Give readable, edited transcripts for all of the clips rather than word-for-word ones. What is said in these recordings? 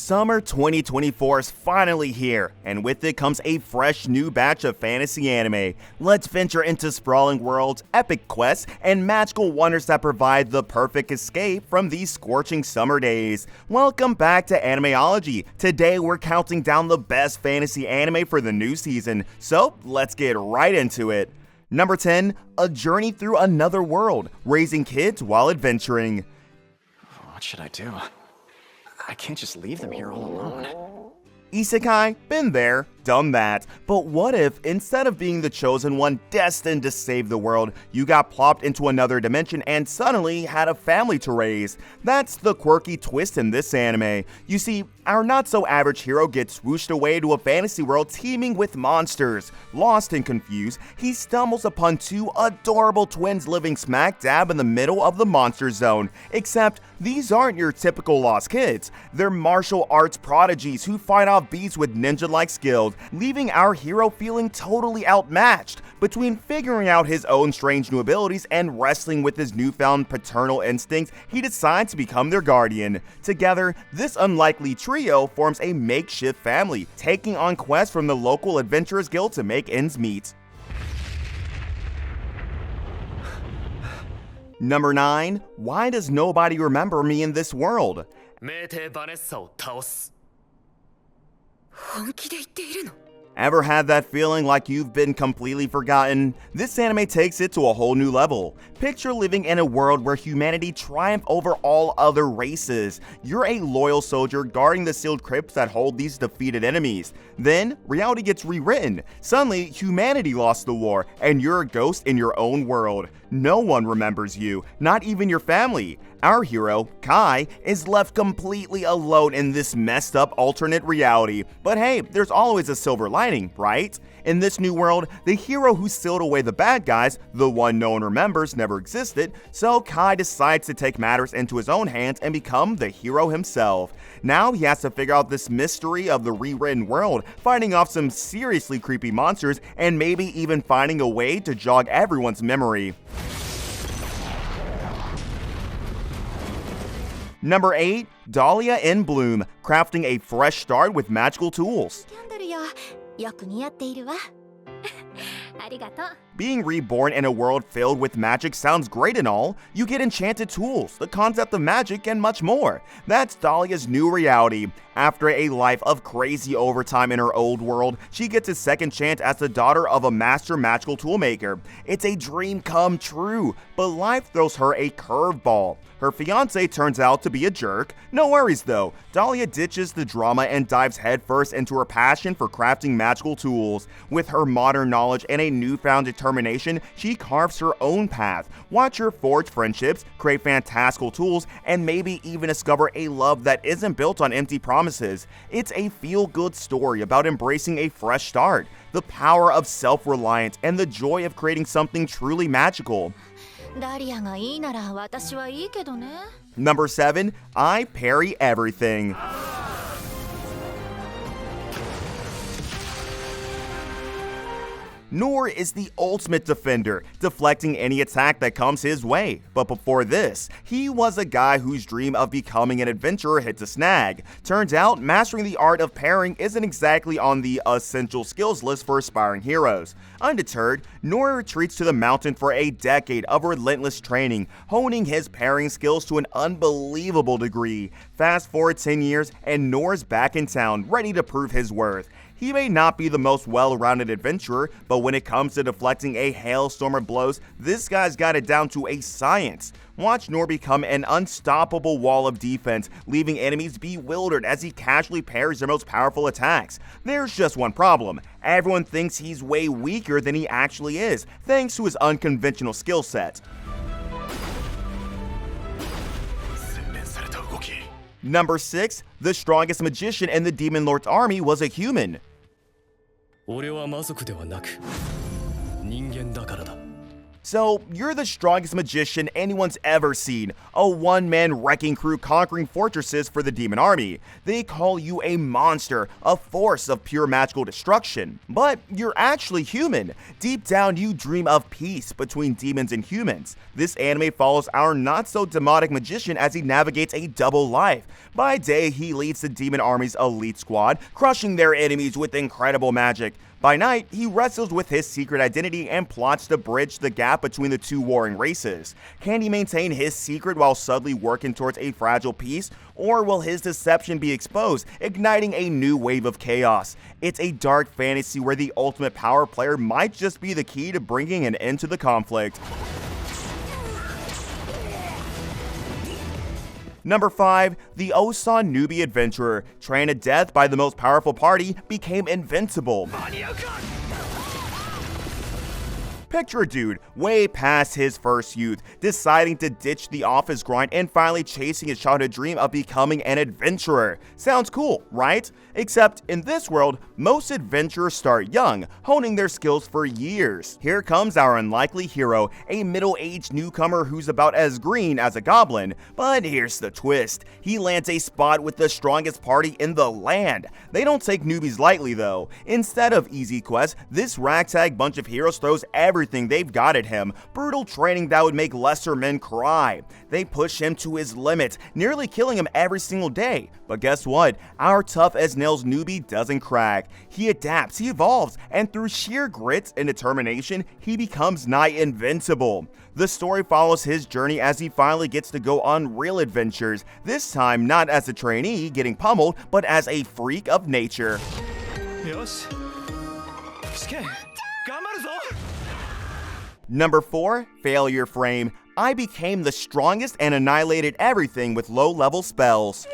Summer 2024 is finally here, and with it comes a fresh new batch of fantasy anime. Let's venture into sprawling worlds, epic quests, and magical wonders that provide the perfect escape from these scorching summer days. Welcome back to Animeology. Today we're counting down the best fantasy anime for the new season, so let's get right into it. Number 10, A Journey Through Another World, Raising Kids While Adventuring. What should I do? I can't just leave them here all alone. Isekai? Been there, done that. But what if, instead of being the chosen one destined to save the world, you got plopped into another dimension and suddenly had a family to raise? That's the quirky twist in this anime. You see, our not-so-average hero gets swooshed away to a fantasy world teeming with monsters. Lost and confused, he stumbles upon two adorable twins living smack dab in the middle of the monster zone. Except, these aren't your typical lost kids. They're martial arts prodigies who fight off beasts with ninja-like skills, leaving our hero feeling totally outmatched. Between figuring out his own strange new abilities and wrestling with his newfound paternal instincts, he decides to become their guardian. Together, this unlikely trio forms a makeshift family, taking on quests from the local adventurers guild to make ends meet. Number 9. Why does nobody remember me in this world? メーテバネッサを倒す。本気で言っているの？ Ever had that feeling like you've been completely forgotten? This anime takes it to a whole new level. Picture living in a world where humanity triumphs over all other races. You're a loyal soldier guarding the sealed crypts that hold these defeated enemies. Then, reality gets rewritten. Suddenly, humanity lost the war, and you're a ghost in your own world. No one remembers you, not even your family. Our hero, Kai, is left completely alone in this messed up alternate reality. But hey, there's always a silver lining, right? In this new world, the hero who sealed away the bad guys, the one no one remembers, never existed, so Kai decides to take matters into his own hands and become the hero himself. Now he has to figure out this mystery of the rewritten world, fighting off some seriously creepy monsters, and maybe even finding a way to jog everyone's memory. Number 8, Dalia In Bloom, crafting a fresh start with magical tools. キャンドルよ、よく似合っているわ。ありがとう。 Being reborn in a world filled with magic sounds great and all. You get enchanted tools, the concept of magic, and much more. That's Dalia's new reality. After a life of crazy overtime in her old world, she gets a second chance as the daughter of a master magical toolmaker. It's a dream come true, but life throws her a curveball. Her fiancé turns out to be a jerk. No worries though, Dalia ditches the drama and dives headfirst into her passion for crafting magical tools. With her modern knowledge and a newfound determination, she carves her own path. Watch her forge friendships, create fantastical tools, and maybe even discover a love that isn't built on empty promises. It's a feel-good story about embracing a fresh start, the power of self-reliance, and the joy of creating something truly magical. ダリアがいいなら私はいいけどね。 Number 7, I Parry Everything. Noor is the ultimate defender, deflecting any attack that comes his way. But before this, he was a guy whose dream of becoming an adventurer hit a snag. Turns out, mastering the art of parrying isn't exactly on the essential skills list for aspiring heroes. Undeterred, Noor retreats to the mountain for a decade of relentless training, honing his parrying skills to an unbelievable degree. Fast forward 10 years, and Noor's back in town, ready to prove his worth. He may not be the most well-rounded adventurer, but when it comes to deflecting a hailstorm of blows, this guy's got it down to a science. Watch Noor become an unstoppable wall of defense, leaving enemies bewildered as he casually parries their most powerful attacks. There's just one problem. Everyone thinks he's way weaker than he actually is, thanks to his unconventional skill set. Number 6, the strongest magician in the Demon Lord's army was a human. 俺は魔族ではなく人間だからだ。So, you're the strongest magician anyone's ever seen, a one-man wrecking crew conquering fortresses for the demon army. They call you a monster, a force of pure magical destruction. But you're actually human. Deep down, you dream of peace between demons and humans. This anime follows our not-so-demonic magician as he navigates a double life. By day, he leads the demon army's elite squad, crushing their enemies with incredible magic. By night, he wrestles with his secret identity and plots to bridge the gap between the two warring races. Can he maintain his secret while subtly working towards a fragile peace? Or will his deception be exposed, igniting a new wave of chaos? It's a dark fantasy where the ultimate power player might just be the key to bringing an end to the conflict. Number 5, the Osan Newbie adventurer, trained to death by the most powerful party, became invincible. Picture a dude way past his first youth, deciding to ditch the office grind and finally chasing his childhood dream of becoming an adventurer. Sounds cool, right? Except in this world, most adventurers start young, honing their skills for years. Here comes our unlikely hero, a middle-aged newcomer who's about as green as a goblin. But here's the twist. He lands a spot with the strongest party in the land. They don't take newbies lightly though. Instead of easy quests, this ragtag bunch of heroes throws everything they've got at him, brutal training that would make lesser men cry. They push him to his limit, nearly killing him every single day. But guess what? Our tough as nails newbie doesn't crack. He adapts, he evolves, and through sheer grit and determination, he becomes nigh invincible. The story follows his journey as he finally gets to go on real adventures, this time not as a trainee getting pummeled, but as a freak of nature. Number 4, Failure Frame. I became the strongest and annihilated everything with low-level spells.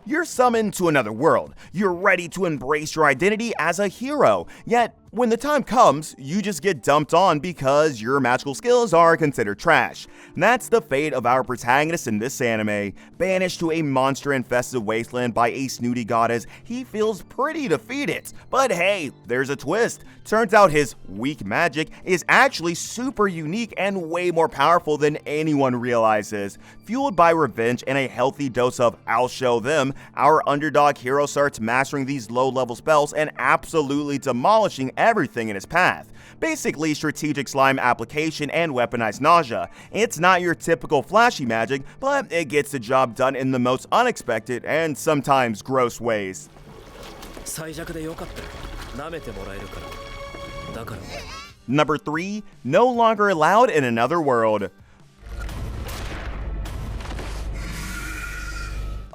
You're summoned to another world. You're ready to embrace your identity as a hero. Yet, when the time comes, you just get dumped on because your magical skills are considered trash. And that's the fate of our protagonist in this anime. Banished to a monster-infested wasteland by a snooty goddess, he feels pretty defeated. But hey, there's a twist. Turns out his weak magic is actually super unique and way more powerful than anyone realizes. Fueled by revenge and a healthy dose of "I'll show them," our underdog hero starts mastering these low-level spells and absolutely demolishing everything in his path. Basically, strategic slime application and weaponized nausea. It's not your typical flashy magic, but it gets the job done in the most unexpected and sometimes gross ways. Number 3, no longer allowed in another world.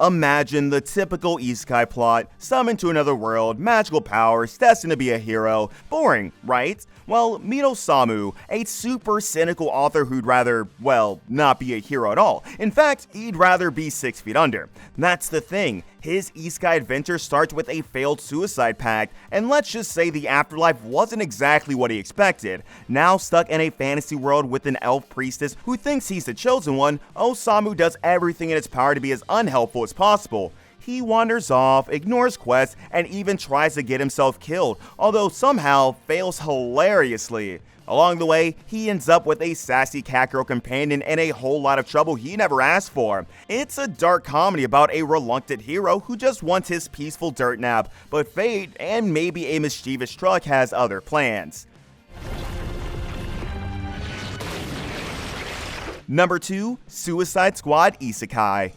Imagine the typical isekai plot, summoned to another world, magical powers, destined to be a hero. Boring, right? Well, meet Osamu, a super cynical author who'd rather, well, not be a hero at all. In fact, he'd rather be 6 feet under. That's the thing. His isekai adventure starts with a failed suicide pact, and let's just say the afterlife wasn't exactly what he expected. Now stuck in a fantasy world with an elf priestess who thinks he's the chosen one, Osamu does everything in his power to be as unhelpful as possible. He wanders off, ignores quests, and even tries to get himself killed, although somehow fails hilariously. Along the way, he ends up with a sassy catgirl companion and a whole lot of trouble he never asked for. It's a dark comedy about a reluctant hero who just wants his peaceful dirt nap, but fate, and maybe a mischievous truck, has other plans. Number 2, Suicide Squad Isekai.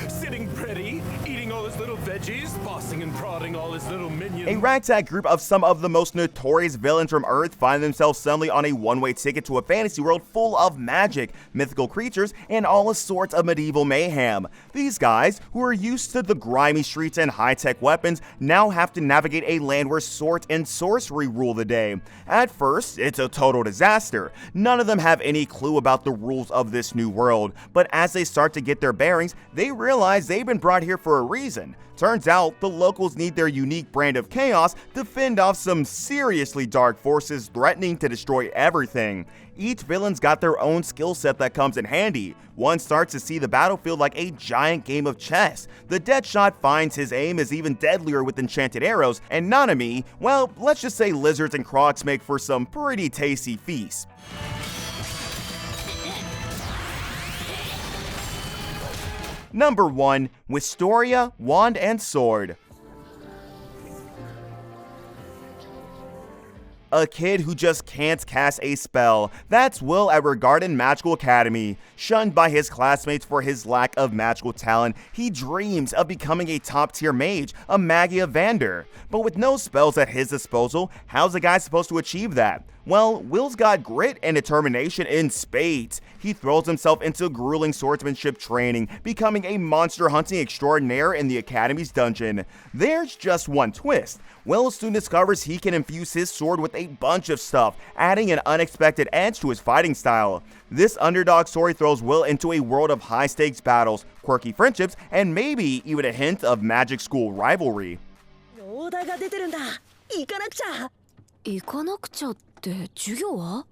Sitting pretty, eating all his little veggies, bossing and prodding all his little minions. A ragtag group of some of the most notorious villains from Earth find themselves suddenly on a one-way ticket to a fantasy world full of magic, mythical creatures, and all sorts of medieval mayhem. These guys, who are used to the grimy streets and high-tech weapons, now have to navigate a land where sword and sorcery rule the day. At first, it's a total disaster. None of them have any clue about the rules of this new world, but as they start to get their bearings, they realize they've been brought here for a reason. Turns out, the locals need their unique brand of chaos to fend off some seriously dark forces threatening to destroy everything. Each villain's got their own skill set that comes in handy. One starts to see the battlefield like a giant game of chess. The Deadshot finds his aim is even deadlier with enchanted arrows, and Nanami, well, let's just say lizards and crocs make for some pretty tasty feasts. Number 1. Wistoria, Wand and Sword. A kid who just can't cast a spell. That's Will at Regarden Magical Academy. Shunned by his classmates for his lack of magical talent, he dreams of becoming a top-tier mage, a Magia Vander. But with no spells at his disposal, how's the guy supposed to achieve that? Well, Will's got grit and determination in spades. He throws himself into grueling swordsmanship training, becoming a monster hunting extraordinaire in the Academy's dungeon. There's just one twist. Will soon discovers he can infuse his sword with a bunch of stuff, adding an unexpected edge to his fighting style. This underdog story throws Will into a world of high-stakes battles, quirky friendships, and maybe even a hint of magic school rivalry. オーダーが出てるんだ。行かなくちゃ。行かなくちゃって授業は？